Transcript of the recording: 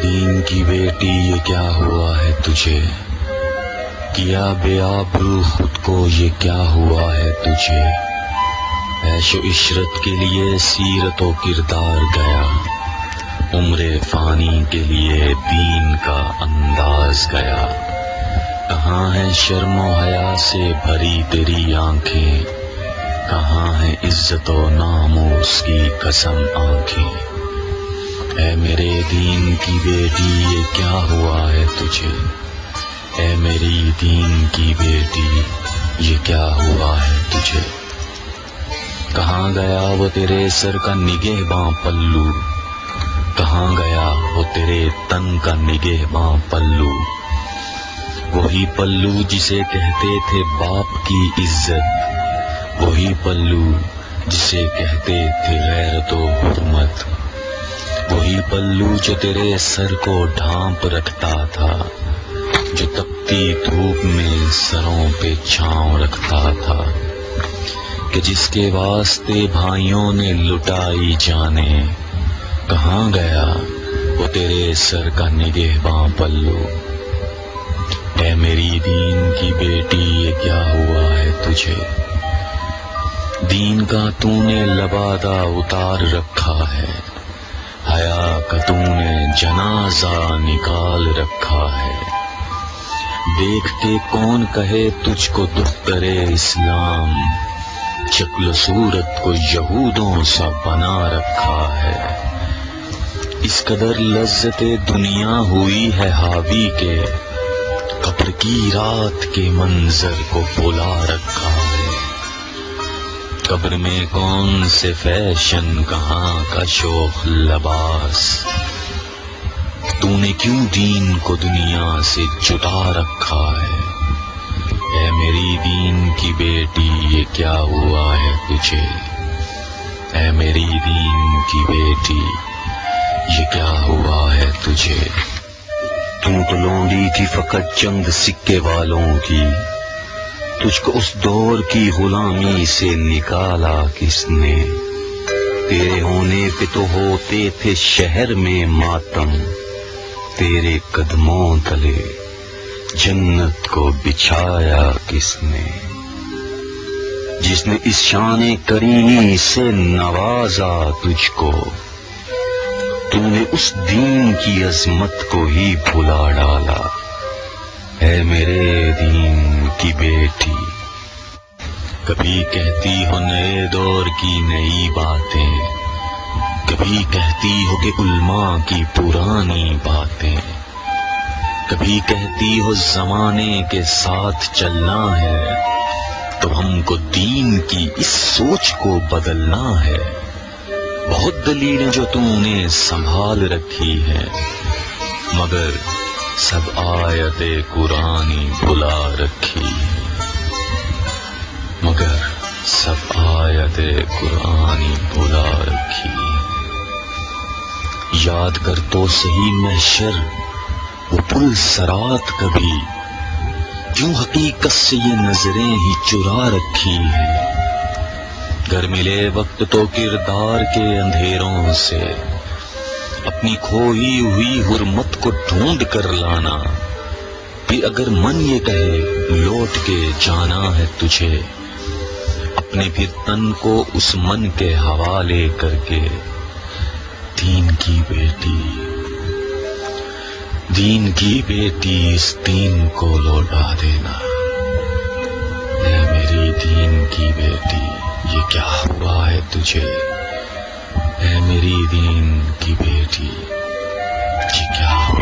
دین کی بیٹی یہ کیا ہوا ہے تجھے، کیا بے آبرو خود کو یہ کیا ہوا ہے تجھے، عیش و عشرت کے لیے سیرت و کردار گیا، عمر فانی کے لیے دین کا انداز گیا، کہاں ہے شرم و حیا سے بھری تیری آنکھیں، کہاں ہے عزت و ناموس کی قسم آنکھیں، اے میرے دین کی بیٹی یہ کیا ہوا ہے تجھے، اے میری دین کی بیٹی یہ کیا ہوا ہے تجھے، کہاں گیا وہ تیرے سر کا نگہباں پلو، کہاں گیا وہ تیرے تن کا نگہباں پلو، وہی پلو جسے کہتے تھے باپ کی عزت، وہی پلو جسے کہتے تھے غیرت و حرمت، وہی پلو جو تیرے سر کو ڈھانپ رکھتا تھا، جو تپتی دھوپ میں سروں پہ چھاؤں رکھتا تھا، کہ جس کے واسطے بھائیوں نے لٹائی جانیں، کہاں گیا وہ تیرے سر کا نگہباں پلو، اے میری دین کی بیٹی یہ کیا ہوا ہے تجھے، دین کا تو نے لبادہ اتار رکھا ہے، حیا کا تو نے جنازہ نکال رکھا ہے، دیکھ کے کون کہے تجھ کو دختر اسلام، شکل و صورت کو یہودوں سا بنا رکھا ہے، اس قدر لذت دنیا ہوئی ہے حاوی کے، قبر کی رات کے منظر کو بلا رکھا ہے، قبر میں کون سے فیشن کہاں کا شوخ لباس، تو نے کیوں دین کو دنیا سے جدا رکھا ہے، اے میری دین کی بیٹی یہ کیا ہوا ہے تجھے، اے میری دین کی بیٹی یہ کیا ہوا ہے تجھے، تو لونڈی تھی فقط چند سکے والوں کی، تجھ کو اس دور کی غلامی سے نکالا کس نے، تیرے ہونے پہ تو ہوتے تھے شہر میں ماتم، تیرے قدموں تلے جنت کو بچھایا کس نے، جس نے اس شان کریمی سے نوازا تجھ کو، تو نے اس دین کی عظمت کو ہی بھلا ڈالا، اے میرے دین کی بیٹی، کبھی کہتی ہو نئے دور کی نئی باتیں، کبھی کہتی ہو کہ علماء کی پرانی باتیں، کبھی کہتی ہو زمانے کے ساتھ چلنا ہے، تو ہم کو دین کی اس سوچ کو بدلنا ہے، بہت دلیلیں جو تم نے سنبھال رکھی ہے، مگر سب آیت قرآنی بھلا رکھی ہے، مگر سب آیت قرآنی بھلا رکھی ہے، یاد کر تو صحیح محشر وہ پل سرات کبھی، کیوں حقیقت سے یہ نظریں ہی چرا رکھی ہیں، گر ملے وقت تو کردار کے اندھیروں سے اپنی کھوئی ہوئی حرمت کو ڈھونڈ کر لانا، پھر اگر من یہ کہے لوٹ کے جانا ہے تجھے، اپنے پھر تن کو اس من کے حوالے کر کے دین کی بیٹی اس دین کو لوٹا دینا، اے میری دین کی بیٹی یہ کیا ہوا ہے تجھے، اے میری دین کی بیٹی یہ کیا ہوا